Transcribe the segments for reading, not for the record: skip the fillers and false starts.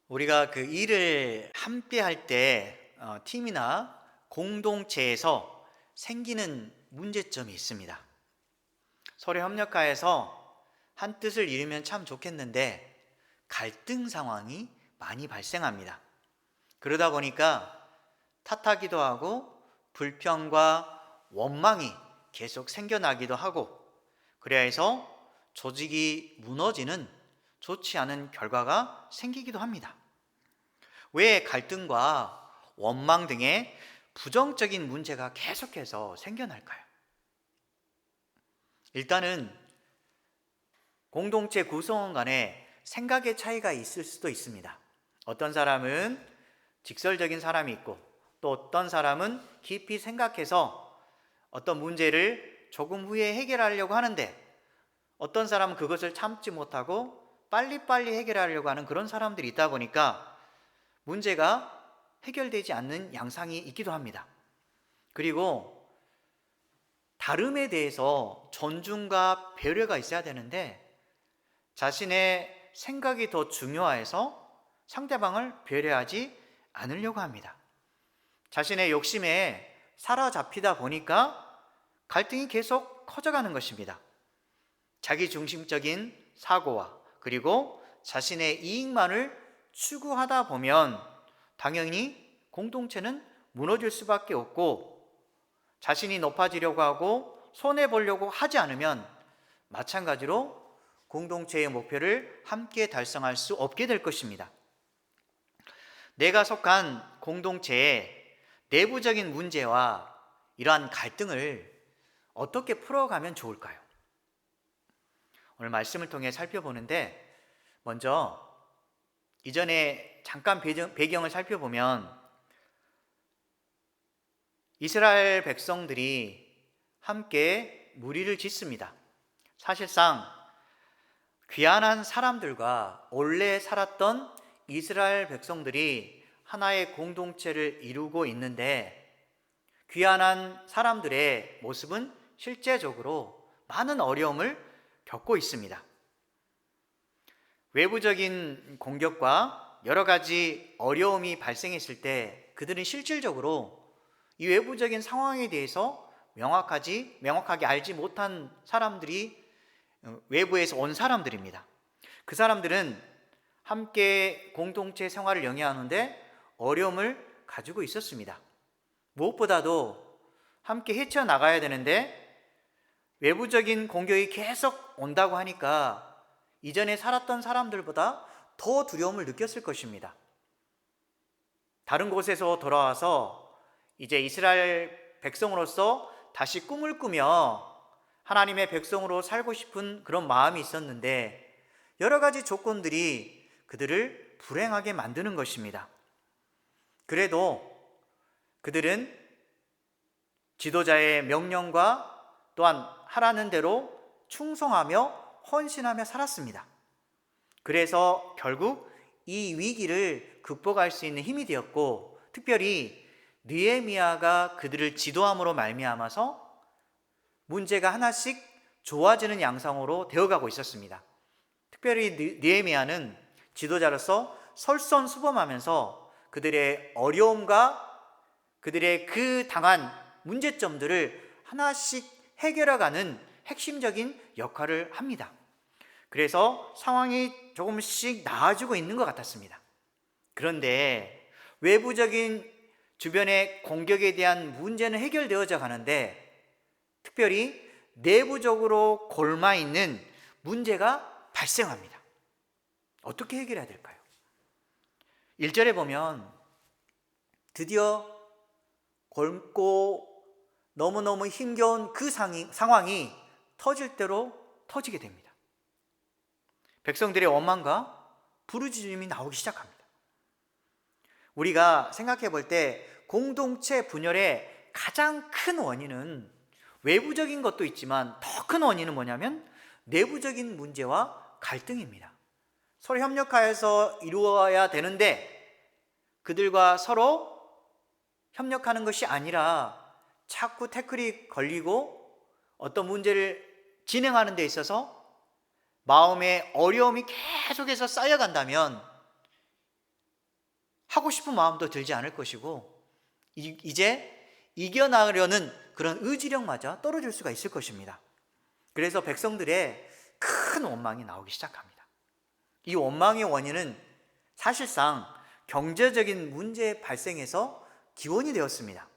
우리가 그 일을 함께 할 때 팀이나 공동체에서 생기는 문제점이 있습니다. 서로 협력하여서 한 뜻을 이루면 참 좋겠는데 갈등 상황이 많이 발생합니다. 그러다 보니까 탓하기도 하고 불평과 원망이 계속 생겨나기도 하고, 그래야 해서 조직이 무너지는 좋지 않은 결과가 생기기도 합니다. 왜 갈등과 원망 등의 부정적인 문제가 계속해서 생겨날까요? 일단은 공동체 구성원 간에 생각의 차이가 있을 수도 있습니다. 어떤 사람은 직설적인 사람이 있고, 또 어떤 사람은 깊이 생각해서 어떤 문제를 조금 후에 해결하려고 하는데, 어떤 사람은 그것을 참지 못하고 빨리빨리 해결하려고 하는 그런 사람들이 있다 보니까 문제가 해결되지 않는 양상이 있기도 합니다. 그리고 다름에 대해서 존중과 배려가 있어야 되는데, 자신의 생각이 더 중요해서 상대방을 배려하지 않으려고 합니다. 자신의 욕심에 사로잡히다 보니까 갈등이 계속 커져가는 것입니다. 자기중심적인 사고와 그리고 자신의 이익만을 추구하다 보면 당연히 공동체는 무너질 수밖에 없고, 자신이 높아지려고 하고 손해보려고 하지 않으면 마찬가지로 공동체의 목표를 함께 달성할 수 없게 될 것입니다. 내가 속한 공동체의 내부적인 문제와 이러한 갈등을 어떻게 풀어가면 좋을까요? 오늘 말씀을 통해 살펴보는데, 먼저 이전에 잠깐 배경을 살펴보면 이스라엘 백성들이 함께 무리를 짓습니다. 사실상 귀환한 사람들과 원래 살았던 이스라엘 백성들이 하나의 공동체를 이루고 있는데, 귀환한 사람들의 모습은 실제적으로 많은 어려움을 겪고 있습니다. 외부적인 공격과 여러 가지 어려움이 발생했을 때 그들은 실질적으로 이 외부적인 상황에 대해서 명확하게 알지 못한 사람들이 외부에서 온 사람들입니다. 그 사람들은 함께 공동체 생활을 영위하는데 어려움을 가지고 있었습니다. 무엇보다도 함께 헤쳐나가야 되는데 외부적인 공격이 계속 온다고 하니까 이전에 살았던 사람들보다 더 두려움을 느꼈을 것입니다. 다른 곳에서 돌아와서 이제 이스라엘 백성으로서 다시 꿈을 꾸며 하나님의 백성으로 살고 싶은 그런 마음이 있었는데, 여러 가지 조건들이 그들을 불행하게 만드는 것입니다. 그래도 그들은 지도자의 명령과 또한 하라는 대로 충성하며 헌신하며 살았습니다. 그래서 결국 이 위기를 극복할 수 있는 힘이 되었고, 특별히 느헤미야가 그들을 지도함으로 말미암아서 문제가 하나씩 좋아지는 양상으로 되어가고 있었습니다. 특별히 느헤미야는 지도자로서 설선수범하면서 그들의 어려움과 그들의 그 당한 문제점들을 하나씩 해결해가는 핵심적인 역할을 합니다. 그래서 상황이 조금씩 나아지고 있는 것 같았습니다. 그런데 외부적인 주변의 공격에 대한 문제는 해결되어져 가는데, 특별히 내부적으로 골마 있는 문제가 발생합니다. 어떻게 해결해야 될까요? 1절에 보면 드디어 젊고 너무너무 힘겨운 그 상황이 터질 대로 터지게 됩니다. 백성들의 원망과 부르짖음이 나오기 시작합니다. 우리가 생각해 볼 때 공동체 분열의 가장 큰 원인은 외부적인 것도 있지만 더 큰 원인은 뭐냐면 내부적인 문제와 갈등입니다. 서로 협력하여서 이루어야 되는데 그들과 서로 협력하는 것이 아니라 자꾸 태클이 걸리고 어떤 문제를 진행하는 데 있어서 마음의 어려움이 계속해서 쌓여간다면 하고 싶은 마음도 들지 않을 것이고 이제 이겨나가려는 그런 의지력마저 떨어질 수가 있을 것입니다. 그래서 백성들의 큰 원망이 나오기 시작합니다. 이 원망의 원인은 사실상 경제적인 문제 발생에서 기원이 되었습니다.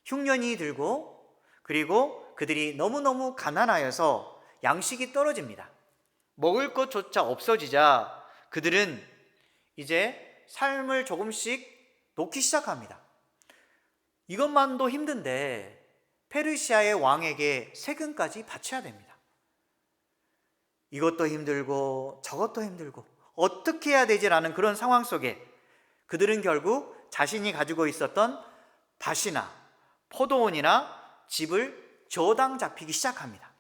흉년이 들고 그리고 그들이 너무너무 가난하여서 양식이 떨어집니다. 먹을 것조차 없어지자 그들은 이제 삶을 조금씩 놓기 시작합니다. 이것만도 힘든데 페르시아의 왕에게 세금까지 바쳐야 됩니다. 이것도 힘들고 저것도 힘들고 어떻게 해야 되지라는 그런 상황 속에 그들은 결국 자신이 가지고 있었던 밭이나 포도원이나 집을 저당 잡히기 시작합니다.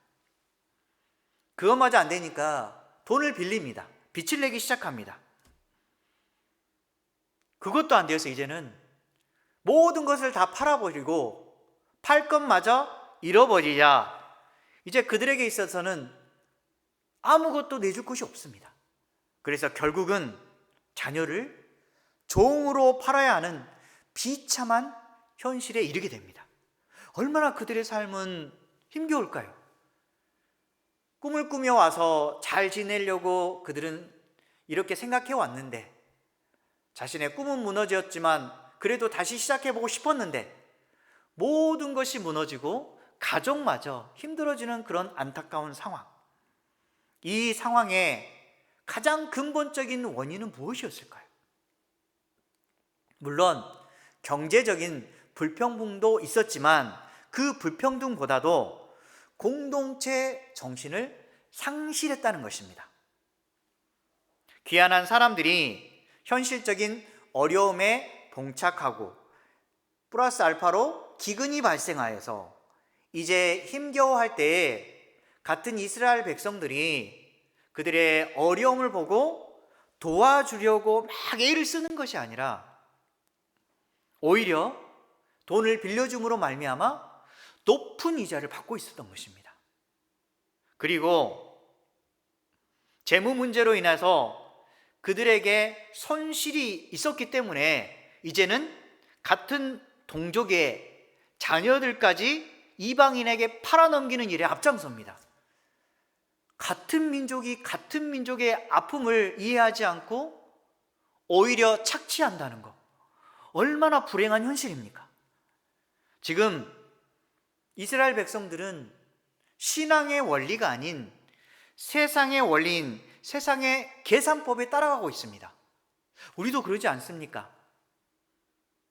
그것마저 안 되니까 돈을 빌립니다. 빚을 내기 시작합니다. 그것도 안 되어서 이제는 모든 것을 다 팔아버리고 팔 것마저 잃어버리자 이제 그들에게 있어서는 아무것도 내줄 것이 없습니다. 그래서 결국은 자녀를 종으로 팔아야 하는 비참한 현실에 이르게 됩니다. 얼마나 그들의 삶은 힘겨울까요? 꿈을 꾸며 와서 잘 지내려고 그들은 이렇게 생각해 왔는데 자신의 꿈은 무너졌지만 그래도 다시 시작해보고 싶었는데 모든 것이 무너지고 가족마저 힘들어지는 그런 안타까운 상황. 이 상황의 가장 근본적인 원인은 무엇이었을까요? 물론 경제적인 불평등도 있었지만 그 불평등보다도 공동체 정신을 상실했다는 것입니다. 귀환한 사람들이 현실적인 어려움에 봉착하고 플러스 알파로 기근이 발생하여서 이제 힘겨워할 때에 같은 이스라엘 백성들이 그들의 어려움을 보고 도와주려고 막 애를 쓰는 것이 아니라 오히려 돈을 빌려줌으로 말미암아 높은 이자를 받고 있었던 것입니다. 그리고 재무 문제로 인해서 그들에게 손실이 있었기 때문에 이제는 같은 동족의 자녀들까지 이방인에게 팔아넘기는 일에 앞장섭니다. 같은 민족이 같은 민족의 아픔을 이해하지 않고 오히려 착취한다는 것, 얼마나 불행한 현실입니까? 지금 이스라엘 백성들은 신앙의 원리가 아닌 세상의 원리인 세상의 계산법에 따라가고 있습니다. 우리도 그러지 않습니까?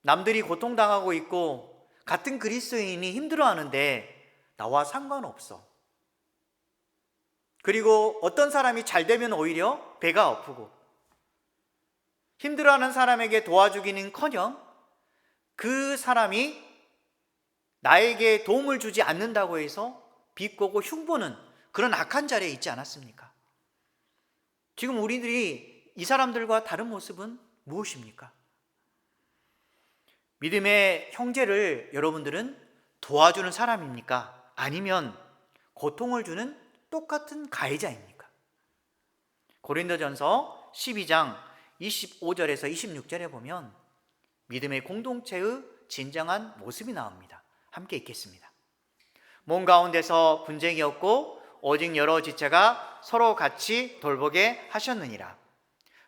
남들이 고통당하고 있고 같은 그리스도인이 힘들어하는데 나와 상관없어. 그리고 어떤 사람이 잘 되면 오히려 배가 아프고 힘들어하는 사람에게 도와주기는커녕 그 사람이 나에게 도움을 주지 않는다고 해서 비꼬고 흉보는 그런 악한 자리에 있지 않았습니까? 지금 우리들이 이 사람들과 다른 모습은 무엇입니까? 믿음의 형제를 여러분들은 도와주는 사람입니까? 아니면 고통을 주는 똑같은 가해자입니까? 고린도전서 12장 25절에서 26절에 보면 믿음의 공동체의 진정한 모습이 나옵니다. 함께 읽겠습니다. 몸 가운데서 분쟁이 없고 오직 여러 지체가 서로 같이 돌보게 하셨느니라.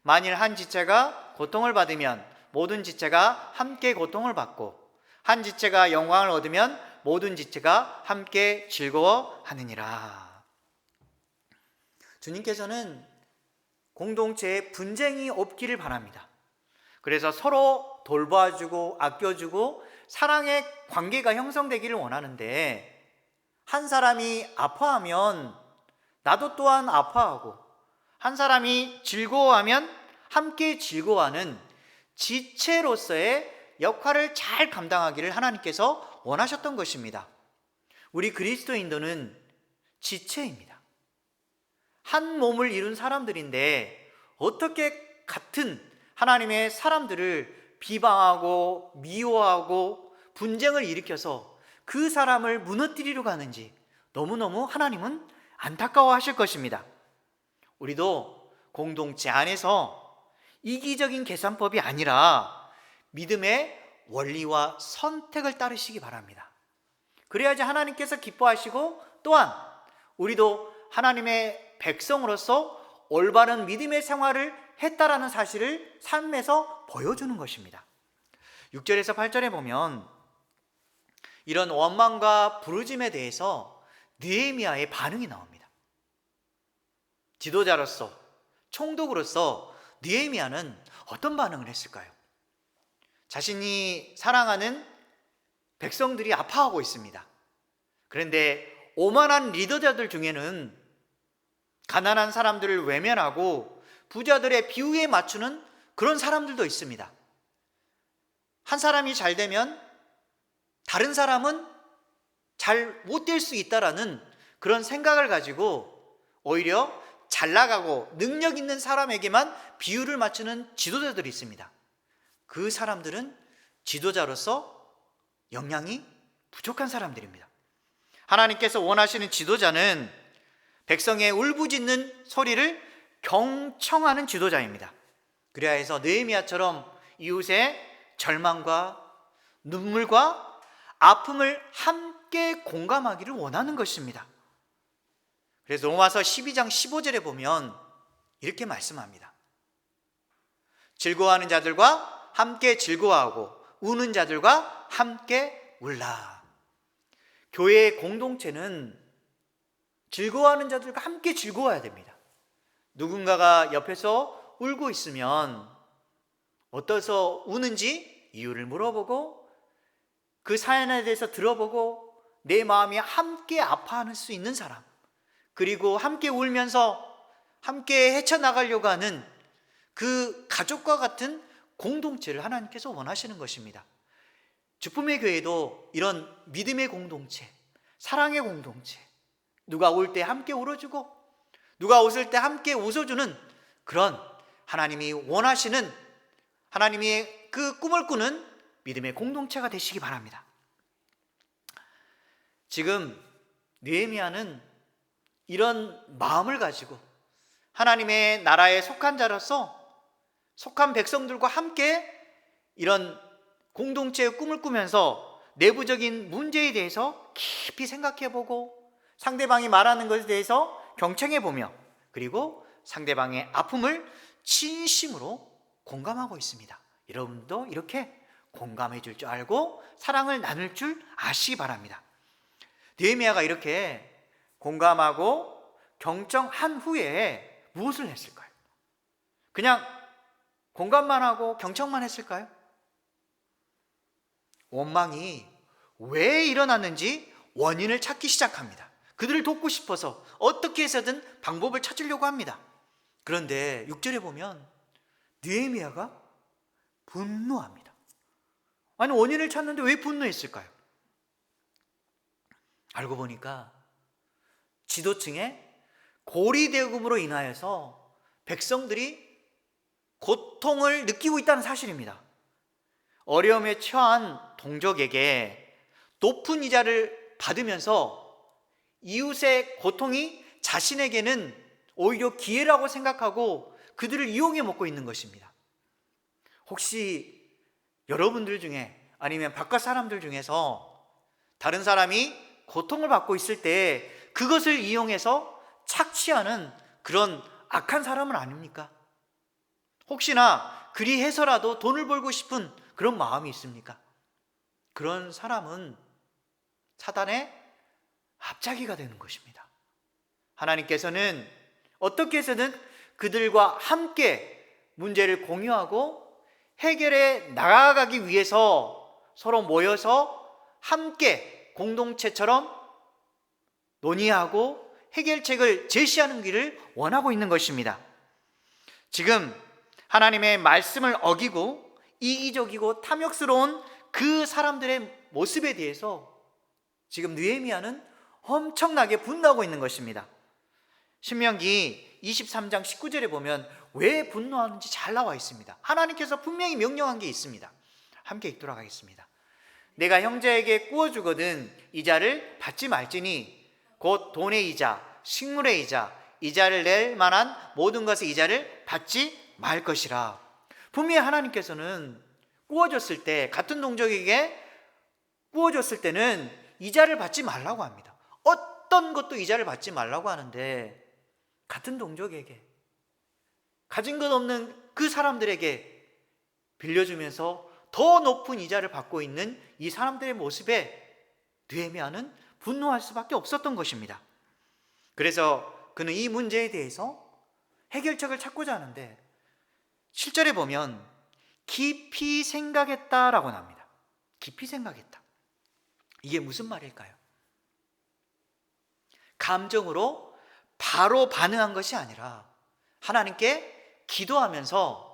만일 한 지체가 고통을 받으면 모든 지체가 함께 고통을 받고 한 지체가 영광을 얻으면 모든 지체가 함께 즐거워하느니라. 주님께서는 공동체에 분쟁이 없기를 바랍니다. 그래서 서로 돌봐주고 아껴주고 사랑의 관계가 형성되기를 원하는데 한 사람이 아파하면 나도 또한 아파하고 한 사람이 즐거워하면 함께 즐거워하는 지체로서의 역할을 잘 감당하기를 하나님께서 원하셨던 것입니다. 우리 그리스도인들은 지체입니다. 한 몸을 이룬 사람들인데 어떻게 같은 하나님의 사람들을 비방하고 미워하고 분쟁을 일으켜서 그 사람을 무너뜨리려고 하는지 너무너무 하나님은 안타까워하실 것입니다. 우리도 공동체 안에서 이기적인 계산법이 아니라 믿음의 원리와 선택을 따르시기 바랍니다. 그래야지 하나님께서 기뻐하시고 또한 우리도 하나님의 백성으로서 올바른 믿음의 생활을 했다라는 사실을 삶에서 보여주는 것입니다. 6절에서 8절에 보면 이런 원망과 부르짐에 대해서 느헤미야의 반응이 나옵니다. 지도자로서, 총독으로서 느헤미야는 어떤 반응을 했을까요? 자신이 사랑하는 백성들이 아파하고 있습니다. 그런데 오만한 리더자들 중에는 가난한 사람들을 외면하고 부자들의 비유에 맞추는 그런 사람들도 있습니다. 한 사람이 잘 되면 다른 사람은 잘 못 될 수 있다라는 그런 생각을 가지고 오히려 잘 나가고 능력 있는 사람에게만 비유를 맞추는 지도자들이 있습니다. 그 사람들은 지도자로서 역량이 부족한 사람들입니다. 하나님께서 원하시는 지도자는 백성의 울부짖는 소리를 경청하는 지도자입니다. 그래야 해서 느헤미야처럼 이웃의 절망과 눈물과 아픔을 함께 공감하기를 원하는 것입니다. 그래서 로마서 12장 15절에 보면 이렇게 말씀합니다. 즐거워하는 자들과 함께 즐거워하고 우는 자들과 함께 울라. 교회의 공동체는 즐거워하는 자들과 함께 즐거워야 됩니다. 누군가가 옆에서 울고 있으면 어떠서 우는지 이유를 물어보고 그 사연에 대해서 들어보고 내 마음이 함께 아파할 수 있는 사람, 그리고 함께 울면서 함께 헤쳐나가려고 하는 그 가족과 같은 공동체를 하나님께서 원하시는 것입니다. 주품의 교회도 이런 믿음의 공동체, 사랑의 공동체, 누가 울 때 함께 울어주고 누가 웃을 때 함께 웃어주는 그런 하나님이 원하시는, 하나님이 그 꿈을 꾸는 믿음의 공동체가 되시기 바랍니다. 지금 느헤미야는 이런 마음을 가지고 하나님의 나라에 속한 자로서 속한 백성들과 함께 이런 공동체의 꿈을 꾸면서 내부적인 문제에 대해서 깊이 생각해보고 상대방이 말하는 것에 대해서 경청해보며 그리고 상대방의 아픔을 진심으로 공감하고 있습니다. 여러분도 이렇게 공감해 줄 줄 알고 사랑을 나눌 줄 아시기 바랍니다. 느헤미야가 이렇게 공감하고 경청한 후에 무엇을 했을까요? 그냥 공감만 하고 경청만 했을까요? 원망이 왜 일어났는지 원인을 찾기 시작합니다. 그들을 돕고 싶어서 어떻게 해서든 방법을 찾으려고 합니다. 그런데 6절에 보면 느헤미야가 분노합니다. 아니, 원인을 찾는데 왜 분노했을까요? 알고 보니까 지도층의 고리대금으로 인하여서 백성들이 고통을 느끼고 있다는 사실입니다. 어려움에 처한 동족에게 높은 이자를 받으면서 이웃의 고통이 자신에게는 오히려 기회라고 생각하고 그들을 이용해 먹고 있는 것입니다. 혹시 여러분들 중에 아니면 바깥 사람들 중에서 다른 사람이 고통을 받고 있을 때 그것을 이용해서 착취하는 그런 악한 사람은 아닙니까? 혹시나 그리 해서라도 돈을 벌고 싶은 그런 마음이 있습니까? 그런 사람은 사단의 앞잡이가 되는 것입니다. 하나님께서는 어떻게 해서든 그들과 함께 문제를 공유하고 해결해 나아가기 위해서 서로 모여서 함께 공동체처럼 논의하고 해결책을 제시하는 길을 원하고 있는 것입니다. 지금 하나님의 말씀을 어기고 이기적이고 탐욕스러운 그 사람들의 모습에 대해서 지금 느헤미야는 엄청나게 분노하고 있는 것입니다. 신명기 23장 19절에 보면 왜 분노하는지 잘 나와 있습니다. 하나님께서 분명히 명령한 게 있습니다. 함께 읽도록 하겠습니다. 내가 형제에게 구워주거든 이자를 받지 말지니 곧 돈의 이자, 식물의 이자, 이자를 낼 만한 모든 것의 이자를 받지 말 것이라. 분명히 하나님께서는 구워줬을 때, 같은 동족에게 구워줬을 때는 이자를 받지 말라고 합니다. 어떤 것도 이자를 받지 말라고 하는데, 같은 동족에게, 가진 것 없는 그 사람들에게 빌려주면서 더 높은 이자를 받고 있는 이 사람들의 모습에 느헤미야는 분노할 수밖에 없었던 것입니다. 그래서 그는 이 문제에 대해서 해결책을 찾고자 하는데, 7절에 보면 깊이 생각했다라고 합니다. 깊이 생각했다. 이게 무슨 말일까요? 감정으로 바로 반응한 것이 아니라 하나님께 기도하면서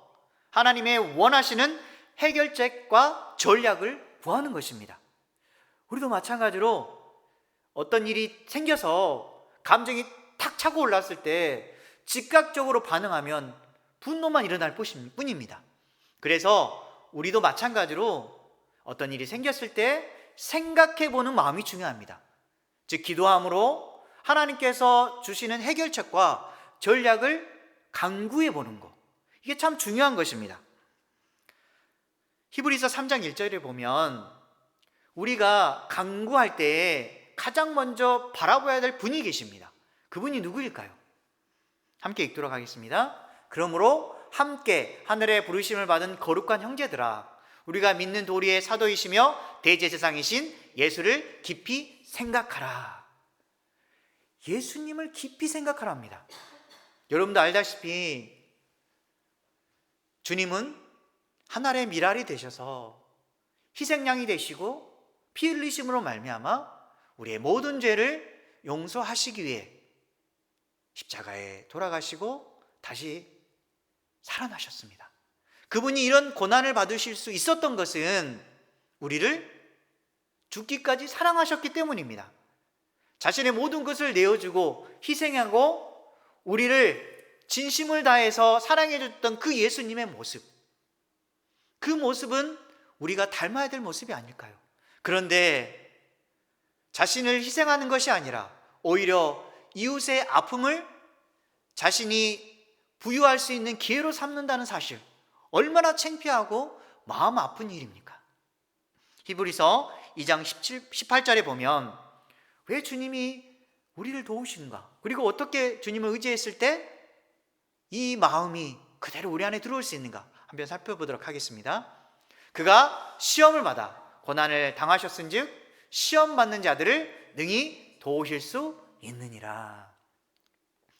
하나님의 원하시는 해결책과 전략을 구하는 것입니다. 우리도 마찬가지로 어떤 일이 생겨서 감정이 탁 차고 올랐을 때 즉각적으로 반응하면 분노만 일어날 뿐입니다. 그래서 우리도 마찬가지로 어떤 일이 생겼을 때 생각해보는 마음이 중요합니다. 즉 기도함으로 하나님께서 주시는 해결책과 전략을 간구해보는 것, 이게 참 중요한 것입니다. 히브리서 3장 1절에 보면 우리가 간구할 때 가장 먼저 바라봐야 될 분이 계십니다. 그분이 누구일까요? 함께 읽도록 하겠습니다. 그러므로 함께 하늘의 부르심을 받은 거룩한 형제들아, 우리가 믿는 도리의 사도이시며 대제사장이신 예수를 깊이 생각하라. 예수님을 깊이 생각하랍니다. 여러분도 알다시피 주님은 하늘의 미랄이 되셔서 희생양이 되시고 피 흘리심으로 말미암아 우리의 모든 죄를 용서하시기 위해 십자가에 돌아가시고 다시 살아나셨습니다. 그분이 이런 고난을 받으실 수 있었던 것은 우리를 죽기까지 사랑하셨기 때문입니다. 자신의 모든 것을 내어주고 희생하고 우리를 진심을 다해서 사랑해줬던 그 예수님의 모습, 그 모습은 우리가 닮아야 될 모습이 아닐까요? 그런데 자신을 희생하는 것이 아니라 오히려 이웃의 아픔을 자신이 부유할 수 있는 기회로 삼는다는 사실, 얼마나 창피하고 마음 아픈 일입니까? 히브리서 2장 18절에 보면 왜 주님이 우리를 도우시는가? 그리고 어떻게 주님을 의지했을 때 이 마음이 그대로 우리 안에 들어올 수 있는가? 한번 살펴보도록 하겠습니다. 그가 시험을 받아 고난을 당하셨은즉 시험 받는 자들을 능히 도우실 수 있느니라.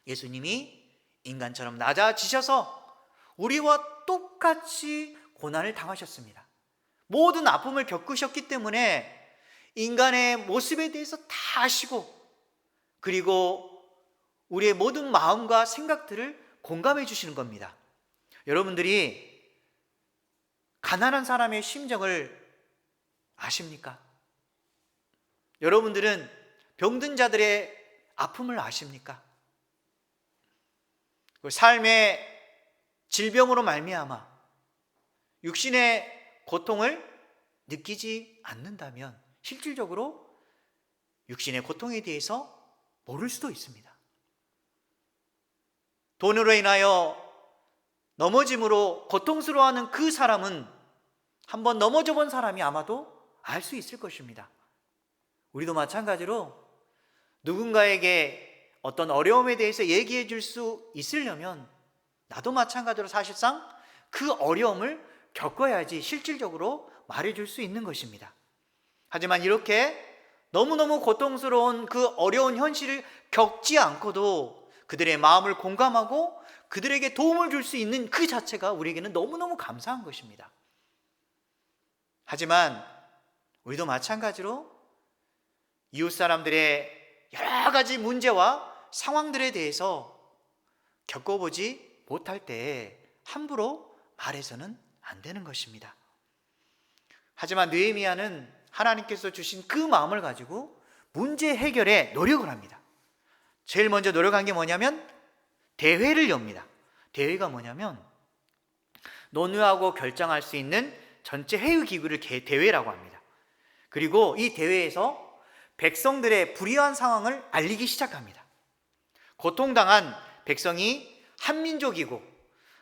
예수님이 인간처럼 낮아지셔서 우리와 똑같이 고난을 당하셨습니다. 모든 아픔을 겪으셨기 때문에 인간의 모습에 대해서 다 아시고, 그리고 우리의 모든 마음과 생각들을 공감해 주시는 겁니다. 여러분들이 가난한 사람의 심정을 아십니까? 여러분들은 병든 자들의 아픔을 아십니까? 삶의 질병으로 말미암아 육신의 고통을 느끼지 않는다면 실질적으로 육신의 고통에 대해서 모를 수도 있습니다. 돈으로 인하여 넘어짐으로 고통스러워하는 그 사람은 한번 넘어져 본 사람이 아마도 알 수 있을 것입니다. 우리도 마찬가지로 누군가에게 어떤 어려움에 대해서 얘기해 줄 수 있으려면 나도 마찬가지로 사실상 그 어려움을 겪어야지 실질적으로 말해 줄 수 있는 것입니다. 하지만 이렇게 너무너무 고통스러운 그 어려운 현실을 겪지 않고도 그들의 마음을 공감하고 그들에게 도움을 줄 수 있는 그 자체가 우리에게는 너무너무 감사한 것입니다. 하지만 우리도 마찬가지로 이웃 사람들의 여러 가지 문제와 상황들에 대해서 겪어보지 못할 때 함부로 말해서는 안 되는 것입니다. 하지만 느헤미야는 하나님께서 주신 그 마음을 가지고 문제 해결에 노력을 합니다. 제일 먼저 노력한 게 뭐냐면 대회를 엽니다. 대회가 뭐냐면 논의하고 결정할 수 있는 전체 회의 기구를 대회라고 합니다. 그리고 이 대회에서 백성들의 불의한 상황을 알리기 시작합니다. 고통당한 백성이 한 민족이고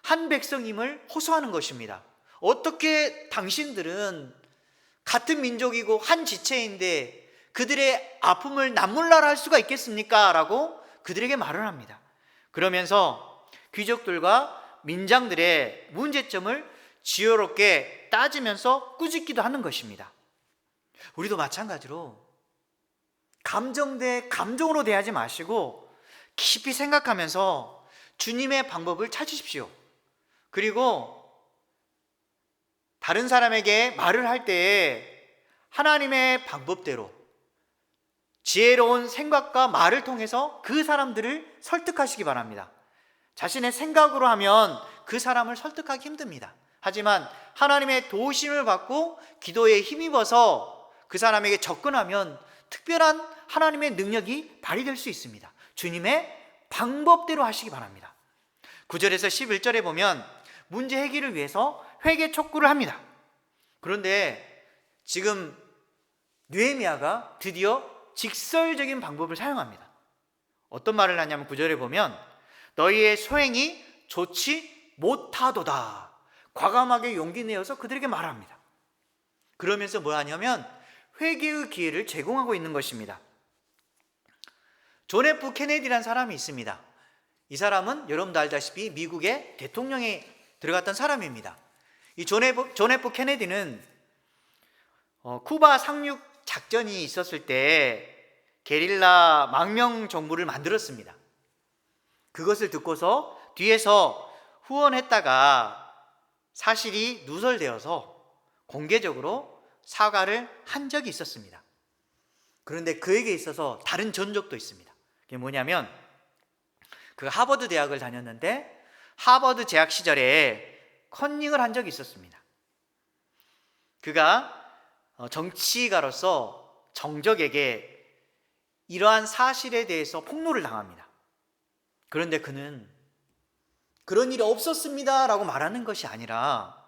한 백성임을 호소하는 것입니다. 어떻게 당신들은 같은 민족이고 한 지체인데 그들의 아픔을 남몰라라 할 수가 있겠습니까? 라고 그들에게 말을 합니다. 그러면서 귀족들과 민장들의 문제점을 지혜롭게 따지면서 꾸짖기도 하는 것입니다. 우리도 마찬가지로 감정 대 감정으로 대하지 마시고 깊이 생각하면서 주님의 방법을 찾으십시오. 그리고 다른 사람에게 말을 할 때에 하나님의 방법대로 지혜로운 생각과 말을 통해서 그 사람들을 설득하시기 바랍니다. 자신의 생각으로 하면 그 사람을 설득하기 힘듭니다. 하지만 하나님의 도우심을 받고 기도에 힘입어서 그 사람에게 접근하면 특별한 하나님의 능력이 발휘될 수 있습니다. 주님의 방법대로 하시기 바랍니다. 9절에서 11절에 보면 문제 해결을 위해서 회개 촉구를 합니다. 그런데 지금 느헤미야가 드디어 직설적인 방법을 사용합니다. 어떤 말을 하냐면 9절에 보면 너희의 소행이 좋지 못하도다. 과감하게 용기 내어서 그들에게 말합니다. 그러면서 뭐 하냐면 회개의 기회를 제공하고 있는 것입니다. 존 F 케네디라는 사람이 있습니다. 이 사람은 여러분도 알다시피 미국의 대통령에 들어갔던 사람입니다. 이 존 F 케네디는 쿠바 상륙 작전이 있었을 때 게릴라 망명 정부를 만들었습니다. 그것을 듣고서 뒤에서 후원했다가 사실이 누설되어서 공개적으로 사과를 한 적이 있었습니다. 그런데 그에게 있어서 다른 전적도 있습니다. 그게 뭐냐면 그 하버드 대학을 다녔는데 하버드 재학 시절에 컨닝을 한 적이 있었습니다. 그가 정치가로서 정적에게 이러한 사실에 대해서 폭로를 당합니다. 그런데 그는 그런 일이 없었습니다 라고 말하는 것이 아니라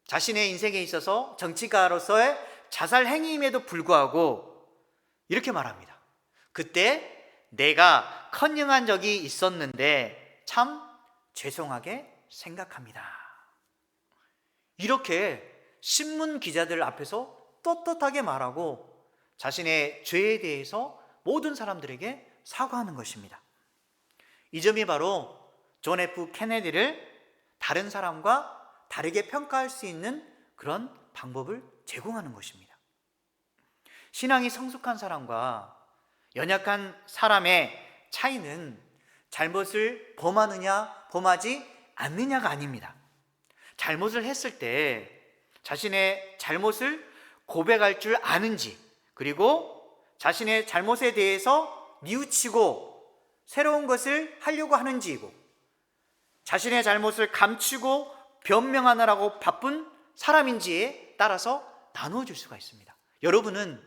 자신의 인생에 있어서 정치가로서의 자살 행위임에도 불구하고 이렇게 말합니다. 그때 내가 컨닝한 적이 있었는데 참 죄송하게 생각합니다. 이렇게 신문 기자들 앞에서 떳떳하게 말하고 자신의 죄에 대해서 모든 사람들에게 사과하는 것입니다. 이 점이 바로 존 F 케네디를 다른 사람과 다르게 평가할 수 있는 그런 방법을 제공하는 것입니다. 신앙이 성숙한 사람과 연약한 사람의 차이는 잘못을 범하느냐 범하지 않느냐가 아닙니다. 잘못을 했을 때 자신의 잘못을 고백할 줄 아는지, 그리고 자신의 잘못에 대해서 뉘우치고 새로운 것을 하려고 하는지이고, 자신의 잘못을 감추고 변명하느라고 바쁜 사람인지에 따라서 나누어 줄 수가 있습니다. 여러분은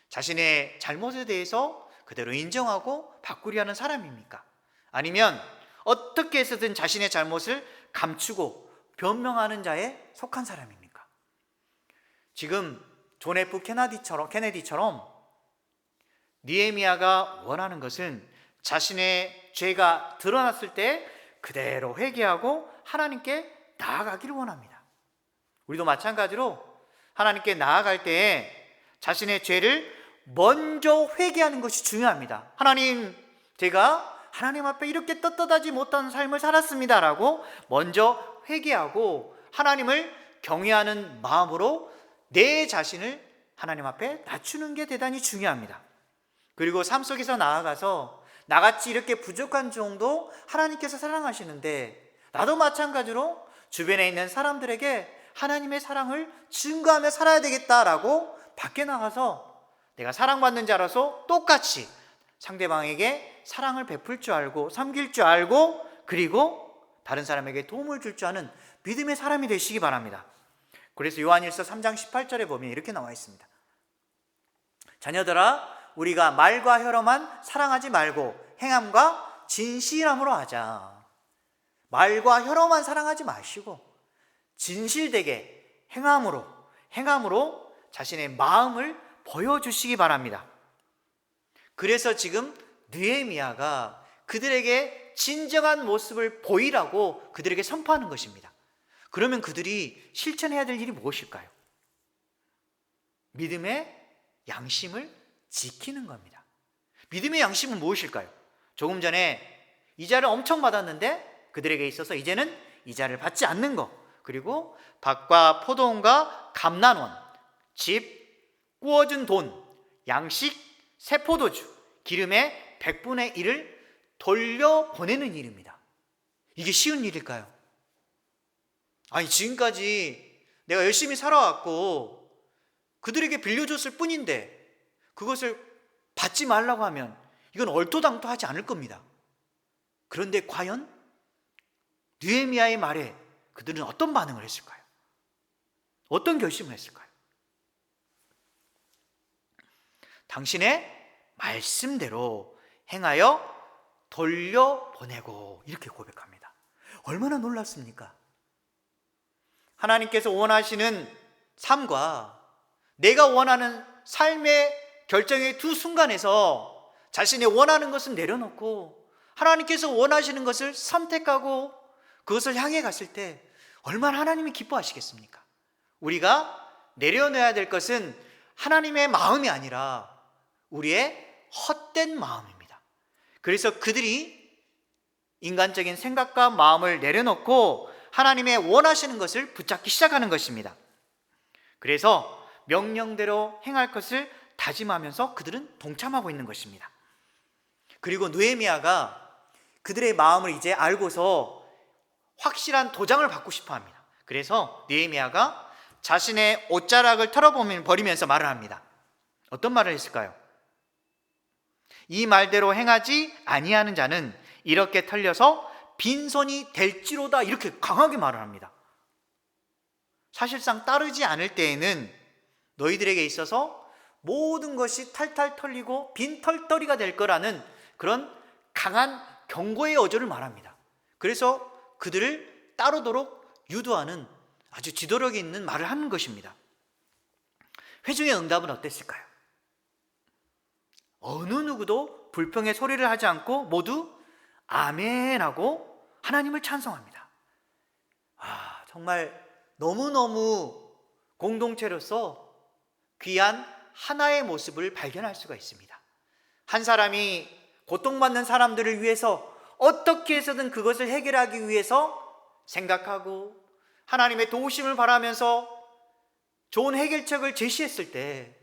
자신의 잘못에 대해서 그대로 인정하고 바꾸려 하는 사람입니까? 아니면 어떻게 해서든 자신의 잘못을 감추고 변명하는 자에 속한 사람입니까? 지금 존 F 케네디처럼 느헤미야가 원하는 것은 자신의 죄가 드러났을 때 그대로 회개하고 하나님께 나아가기를 원합니다. 우리도 마찬가지로 하나님께 나아갈 때에 자신의 죄를 먼저 회개하는 것이 중요합니다. 하나님, 제가 하나님 앞에 이렇게 떳떳하지 못한 삶을 살았습니다 라고 먼저 회개하고 하나님을 경외하는 마음으로 내 자신을 하나님 앞에 낮추는 게 대단히 중요합니다. 그리고 삶 속에서 나아가서 나같이 이렇게 부족한 정도 하나님께서 사랑하시는데 나도 마찬가지로 주변에 있는 사람들에게 하나님의 사랑을 증거하며 살아야 되겠다라고 밖에 나가서 내가 사랑받는 자라서 똑같이 상대방에게 사랑을 베풀 줄 알고 섬길 줄 알고 그리고 다른 사람에게 도움을 줄 줄 아는 믿음의 사람이 되시기 바랍니다. 그래서 요한일서 3장 18절에 보면 이렇게 나와 있습니다. 자녀들아, 우리가 말과 혀로만 사랑하지 말고 행함과 진실함으로 하자. 말과 혀로만 사랑하지 마시고 진실되게 행함으로 자신의 마음을 보여주시기 바랍니다. 그래서 지금 느헤미야가 그들에게 진정한 모습을 보이라고 그들에게 선포하는 것입니다. 그러면 그들이 실천해야 될 일이 무엇일까요? 믿음의 양심을 지키는 겁니다. 믿음의 양심은 무엇일까요? 조금 전에 이자를 엄청 받았는데 그들에게 있어서 이제는 이자를 받지 않는 것, 그리고 밭과 포도원과 감난원, 집, 구워준 돈, 양식, 새 포도주, 기름의 100분의 1을 돌려보내는 일입니다. 이게 쉬운 일일까요? 아니, 지금까지 내가 열심히 살아왔고 그들에게 빌려줬을 뿐인데 그것을 받지 말라고 하면 이건 얼토당토하지 않을 겁니다. 그런데 과연 느헤미야의 말에 그들은 어떤 반응을 했을까요? 어떤 결심을 했을까요? 당신의 말씀대로 행하여 돌려보내고, 이렇게 고백합니다. 얼마나 놀랍습니까? 하나님께서 원하시는 삶과 내가 원하는 삶의 결정의 두 순간에서 자신의 원하는 것을 내려놓고 하나님께서 원하시는 것을 선택하고 그것을 향해 갔을 때 얼마나 하나님이 기뻐하시겠습니까? 우리가 내려놓아야 될 것은 하나님의 마음이 아니라 우리의 헛된 마음입니다. 그래서 그들이 인간적인 생각과 마음을 내려놓고 하나님의 원하시는 것을 붙잡기 시작하는 것입니다. 그래서 명령대로 행할 것을 다짐하면서 그들은 동참하고 있는 것입니다. 그리고 느헤미야가 그들의 마음을 이제 알고서 확실한 도장을 받고 싶어 합니다. 그래서 느헤미야가 자신의 옷자락을 털어버리면서 말을 합니다. 어떤 말을 했을까요? 이 말대로 행하지 아니하는 자는 이렇게 털려서 빈손이 될지로다, 이렇게 강하게 말을 합니다. 사실상 따르지 않을 때에는 너희들에게 있어서 모든 것이 탈탈 털리고 빈털터리가 될 거라는 그런 강한 경고의 어조를 말합니다. 그래서 그들을 따르도록 유도하는 아주 지도력이 있는 말을 하는 것입니다. 회중의 응답은 어땠을까요? 어느 누구도 불평의 소리를 하지 않고 모두 아멘하고 하나님을 찬송합니다. 정말 너무너무 공동체로서 귀한 하나의 모습을 발견할 수가 있습니다. 한 사람이 고통받는 사람들을 위해서 어떻게 해서든 그것을 해결하기 위해서 생각하고 하나님의 도우심을 바라면서 좋은 해결책을 제시했을 때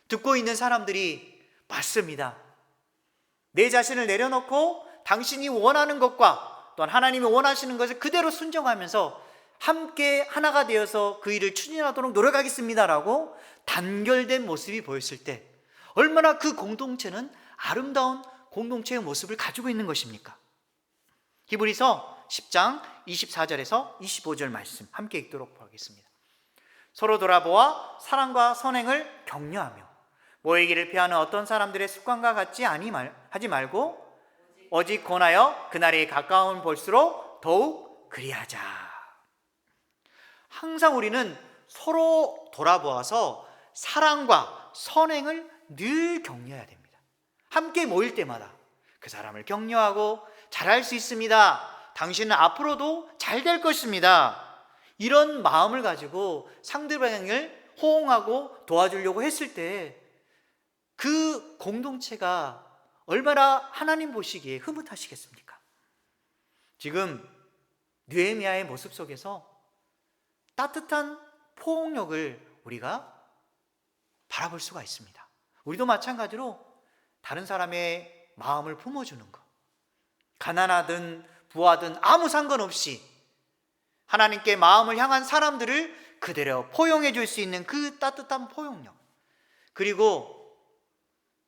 듣고 있는 사람들이 맞습니다. 내 자신을 내려놓고 당신이 원하는 것과 또한 하나님이 원하시는 것을 그대로 순종하면서 함께 하나가 되어서 그 일을 추진하도록 노력하겠습니다라고 단결된 모습이 보였을 때 얼마나 그 공동체는 아름다운 공동체의 모습을 가지고 있는 것입니까? 히브리서 10장 24절에서 25절 말씀 함께 읽도록 하겠습니다. 서로 돌아보아 사랑과 선행을 격려하며 모이기를 피하는 어떤 사람들의 습관과 같지 하지 말고 오직 권하여 그날이 가까운 볼수록 더욱 그리하자. 항상 우리는 서로 돌아보아서 사랑과 선행을 늘 격려해야 됩니다. 함께 모일 때마다 그 사람을 격려하고 잘할 수 있습니다. 당신은 앞으로도 잘 될 것입니다. 이런 마음을 가지고 상대방을 호응하고 도와주려고 했을 때 그 공동체가 얼마나 하나님 보시기에 흐뭇하시겠습니까? 지금 느헤미야의 모습 속에서 따뜻한 포옹력을 우리가 바라볼 수가 있습니다. 우리도 마찬가지로 다른 사람의 마음을 품어주는 것, 가난하든 부하든 아무 상관없이 하나님께 마음을 향한 사람들을 그대로 포용해 줄 수 있는 그 따뜻한 포용력, 그리고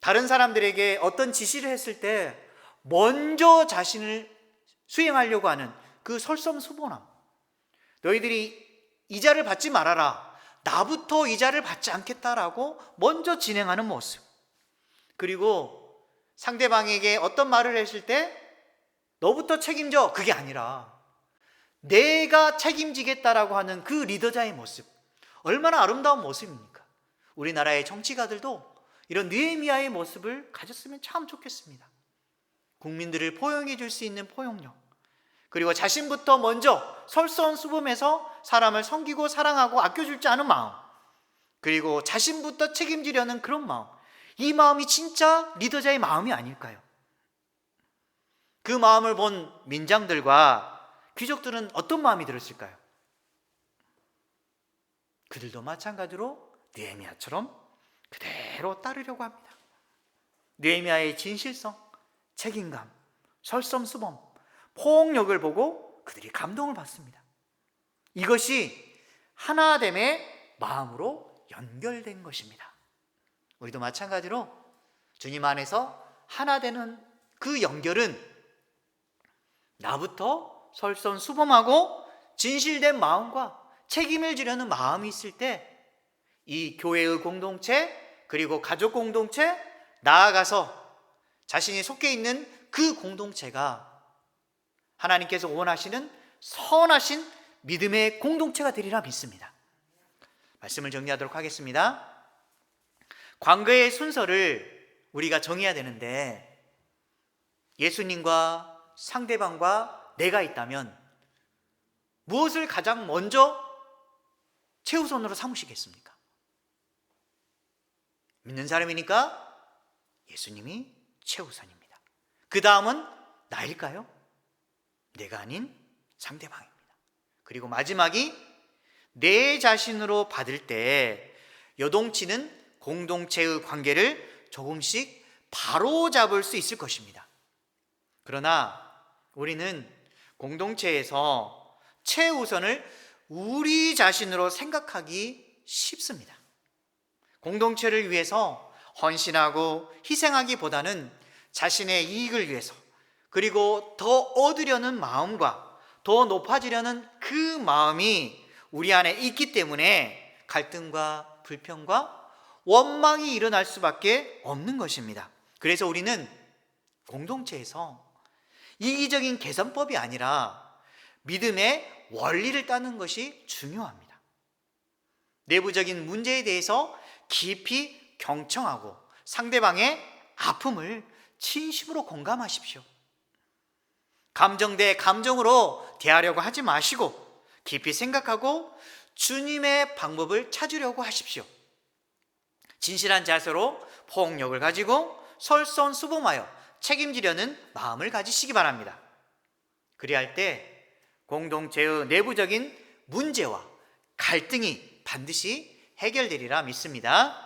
다른 사람들에게 어떤 지시를 했을 때 먼저 자신을 수행하려고 하는 그 솔선수범함, 너희들이 이자를 받지 말아라, 나부터 이자를 받지 않겠다라고 먼저 진행하는 모습, 그리고 상대방에게 어떤 말을 했을 때 너부터 책임져, 그게 아니라 내가 책임지겠다라고 하는 그 리더자의 모습, 얼마나 아름다운 모습입니까? 우리나라의 정치가들도 이런 느헤미야의 모습을 가졌으면 참 좋겠습니다. 국민들을 포용해 줄 수 있는 포용력, 그리고 자신부터 먼저 솔선수범해서 사람을 섬기고 사랑하고 아껴줄 줄 아는 마음, 그리고 자신부터 책임지려는 그런 마음, 이 마음이 진짜 리더자의 마음이 아닐까요? 그 마음을 본 민장들과 귀족들은 어떤 마음이 들었을까요? 그들도 마찬가지로 느헤미야처럼 그대로 따르려고 합니다. 느헤미야의 진실성, 책임감, 설성수범, 포용력을 보고 그들이 감동을 받습니다. 이것이 하나됨의 마음으로 연결된 것입니다. 우리도 마찬가지로 주님 안에서 하나 되는 그 연결은 나부터 설선수범하고 진실된 마음과 책임을 지려는 마음이 있을 때 이 교회의 공동체, 그리고 가족 공동체, 나아가서 자신이 속해 있는 그 공동체가 하나님께서 원하시는 선하신 믿음의 공동체가 되리라 믿습니다. 말씀을 정리하도록 하겠습니다. 관계의 순서를 우리가 정해야 되는데, 예수님과 상대방과 내가 있다면 무엇을 가장 먼저 최우선으로 삼으시겠습니까? 믿는 사람이니까 예수님이 최우선입니다. 그 다음은 나일까요? 내가 아닌 상대방입니다. 그리고 마지막이 내 자신으로 받을 때 요동치는 공동체의 관계를 조금씩 바로잡을 수 있을 것입니다. 그러나 우리는 공동체에서 최우선을 우리 자신으로 생각하기 쉽습니다. 공동체를 위해서 헌신하고 희생하기보다는 자신의 이익을 위해서, 그리고 더 얻으려는 마음과 더 높아지려는 그 마음이 우리 안에 있기 때문에 갈등과 불평과 원망이 일어날 수밖에 없는 것입니다. 그래서 우리는 공동체에서 이기적인 계산법이 아니라 믿음의 원리를 따는 것이 중요합니다. 내부적인 문제에 대해서 깊이 경청하고 상대방의 아픔을 진심으로 공감하십시오. 감정 대 감정으로 대하려고 하지 마시고 깊이 생각하고 주님의 방법을 찾으려고 하십시오. 진실한 자세로 포용력을 가지고 설선수범하여 책임지려는 마음을 가지시기 바랍니다. 그리할 때 공동체의 내부적인 문제와 갈등이 반드시 해결되리라 믿습니다.